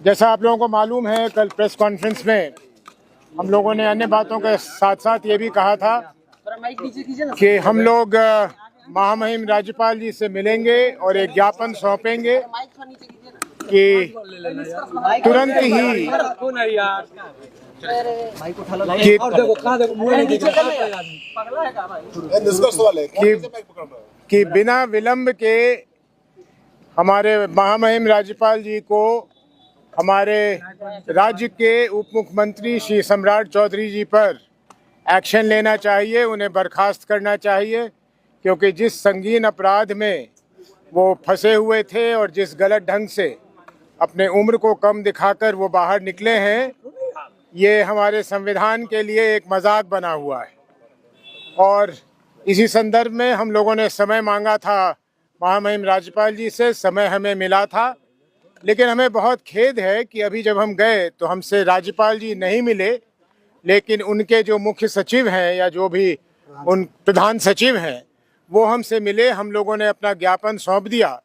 जैसा आप लोगों को मालूम है, कल प्रेस कॉन्फ्रेंस में हम लोगों ने अन्य बातों के साथ साथ ये भी कहा था कि हम लोग महामहिम राज्यपाल जी से मिलेंगे और एक ज्ञापन सौंपेंगे कि तुरंत ही कि बिना विलंब के हमारे महामहिम राज्यपाल जी को हमारे राज्य के उप मुख्यमंत्री श्री सम्राट चौधरी जी पर एक्शन लेना चाहिए, उन्हें बर्खास्त करना चाहिए, क्योंकि जिस संगीन अपराध में वो फंसे हुए थे और जिस गलत ढंग से अपने उम्र को कम दिखाकर वो बाहर निकले हैं, ये हमारे संविधान के लिए एक मजाक बना हुआ है। और इसी संदर्भ में हम लोगों ने समय मांगा था महामहिम राज्यपाल जी से, समय हमें मिला था, लेकिन हमें बहुत खेद है कि अभी जब हम गए तो हमसे राज्यपाल जी नहीं मिले, लेकिन उनके जो मुख्य सचिव हैं या जो भी उन प्रधान सचिव हैं वो हमसे मिले। हम लोगों ने अपना ज्ञापन सौंप दिया।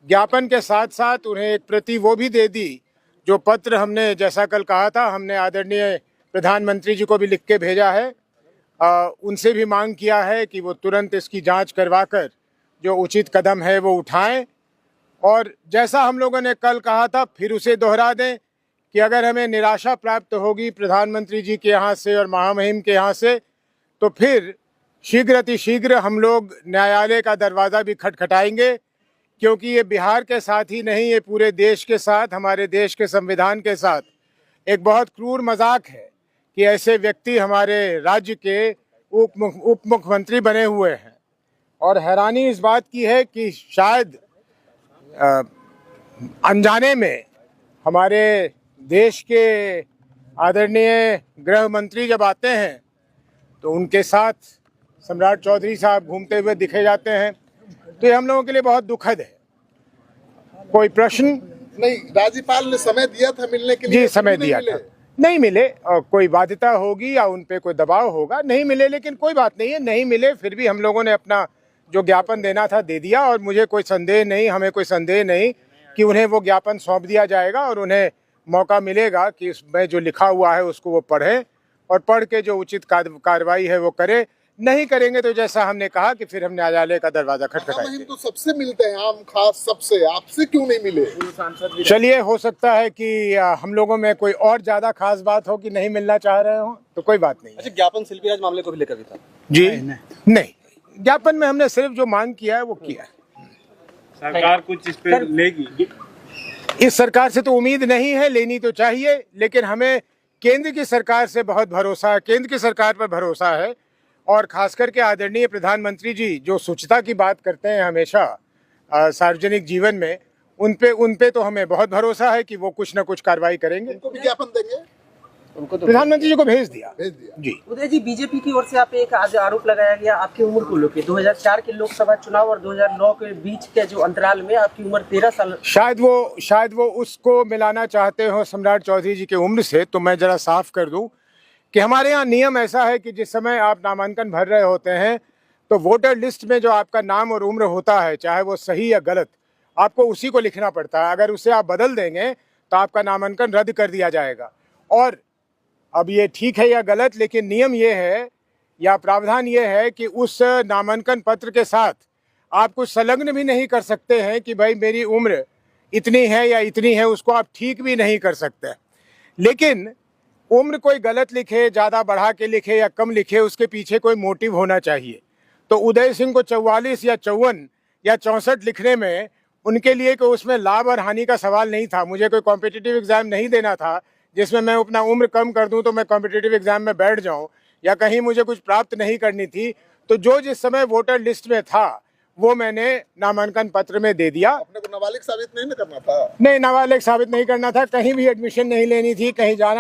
ज्ञापन के साथ साथ उन्हें एक प्रति वो भी दे दी जो पत्र हमने, जैसा कल कहा था, हमने आदरणीय प्रधानमंत्री जी को भी लिख के भेजा है। उनसे भी मांग किया है कि वो तुरंत इसकी जांच करवाकर जो उचित कदम है वो उठाएं। और जैसा हम लोगों ने कल कहा था, फिर उसे दोहरा दें कि अगर हमें निराशा प्राप्त होगी प्रधानमंत्री जी के यहाँ से और महामहिम के यहाँ से, तो फिर शीघ्र अतिशीघ्र हम लोग न्यायालय का दरवाज़ा भी खटखटाएंगे, क्योंकि ये बिहार के साथ ही नहीं, ये पूरे देश के साथ, हमारे देश के संविधान के साथ एक बहुत क्रूर मजाक है कि ऐसे व्यक्ति हमारे राज्य के उप मुख्यमंत्री बने हुए हैं। और हैरानी इस बात की है कि शायद अनजाने में हमारे देश के आदरणीय गृह मंत्री जब आते हैं तो उनके साथ सम्राट चौधरी साहब घूमते हुए दिखे जाते हैं, तो ये हम लोगों के लिए बहुत दुखद है। कोई प्रश्न? नहीं, राज्यपाल ने समय दिया था मिलने के लिए। जी, समय दिया था, नहीं मिले। और कोई बाध्यता होगी या उन पे कोई दबाव होगा, नहीं मिले, लेकिन कोई बात नहीं है, नहीं मिले फिर भी हम लोगों ने अपना जो ज्ञापन देना था दे दिया। और मुझे कोई संदेह नहीं, हमें कोई संदेह नहीं कि उन्हें वो ज्ञापन सौंप दिया जाएगा और उन्हें मौका मिलेगा कि उसमें जो लिखा हुआ है उसको वो पढ़ें और पढ़ के जो उचित कार्रवाई है वो करे। नहीं करेंगे तो जैसा हमने कहा कि फिर हम न्यायालय का दरवाजा खटखटाएंगे। तो सबसे मिलते हैं, आम खास सबसे, आपसे क्यों नहीं मिले? चलिए, हो सकता है कि हम लोगों में कोई और ज्यादा खास बात हो कि नहीं मिलना चाह रहे हो, तो कोई बात नहीं। अच्छा, ज्ञापन शिल्पी राज मामले को भी लेकर भी था जी? नहीं, ज्ञापन में हमने सिर्फ जो मांग किया है वो किया है। सरकार कुछ इस पे लेगी? इस सरकार से तो उम्मीद नहीं है, लेनी तो चाहिए, लेकिन हमें केंद्र की सरकार से बहुत भरोसा है, केंद्र की सरकार पर भरोसा है। और खास करके आदरणीय प्रधानमंत्री जी जो स्वच्छता की बात करते हैं हमेशा सार्वजनिक जीवन में, उन पे तो हमें बहुत भरोसा है कि वो कुछ न कुछ कार्रवाई करेंगे। उनको भी ज्ञापन देंगे? उनको तो प्रधानमंत्री जी को भेज दिया जी। उदय जी, बीजेपी की ओर से आप एक आज आरोप लगाया गया आपकी उम्र को लेकर, 2004 के लोकसभा चुनाव और 2009 के बीच के जो अंतराल में आपकी उम्र 13 साल। शायद वो उसको मिलाना चाहते हो सम्राट चौधरी जी की उम्र से। तो मैं जरा साफ कर दूं कि हमारे यहाँ नियम ऐसा है कि जिस समय आप नामांकन भर रहे होते हैं तो वोटर लिस्ट में जो आपका नाम और उम्र होता है, चाहे वो सही या गलत, आपको उसी को लिखना पड़ता है। अगर उसे आप बदल देंगे तो आपका नामांकन रद्द कर दिया जाएगा। और अब ये ठीक है या गलत, लेकिन नियम ये है या प्रावधान ये है कि उस नामांकन पत्र के साथ आप कुछ संलग्न भी नहीं कर सकते हैं कि भाई मेरी उम्र इतनी है या इतनी है, उसको आप ठीक भी नहीं कर सकते। लेकिन उम्र कोई गलत लिखे, ज़्यादा बढ़ा के लिखे या कम लिखे, उसके पीछे कोई मोटिव होना चाहिए। तो उदय सिंह को 44 या 54 या 64 लिखने में उनके लिए कोई उसमें लाभ और हानि का सवाल नहीं था। मुझे कोई कॉम्पिटिटिव एग्जाम नहीं देना था जिसमें मैं अपना उम्र कम कर दूं तो मैं कॉम्पिटिटिव एग्जाम में बैठ जाऊं, या कहीं मुझे कुछ प्राप्त नहीं करनी थी। तो जो जिस समय वोटर लिस्ट में था वो मैंने नामांकन पत्र में दे दिया। अपने को नाबालिग साबित नहीं करना था? नहीं, नाबालिग साबित नहीं करना था, कहीं भी एडमिशन नहीं लेनी थी, कहीं जाना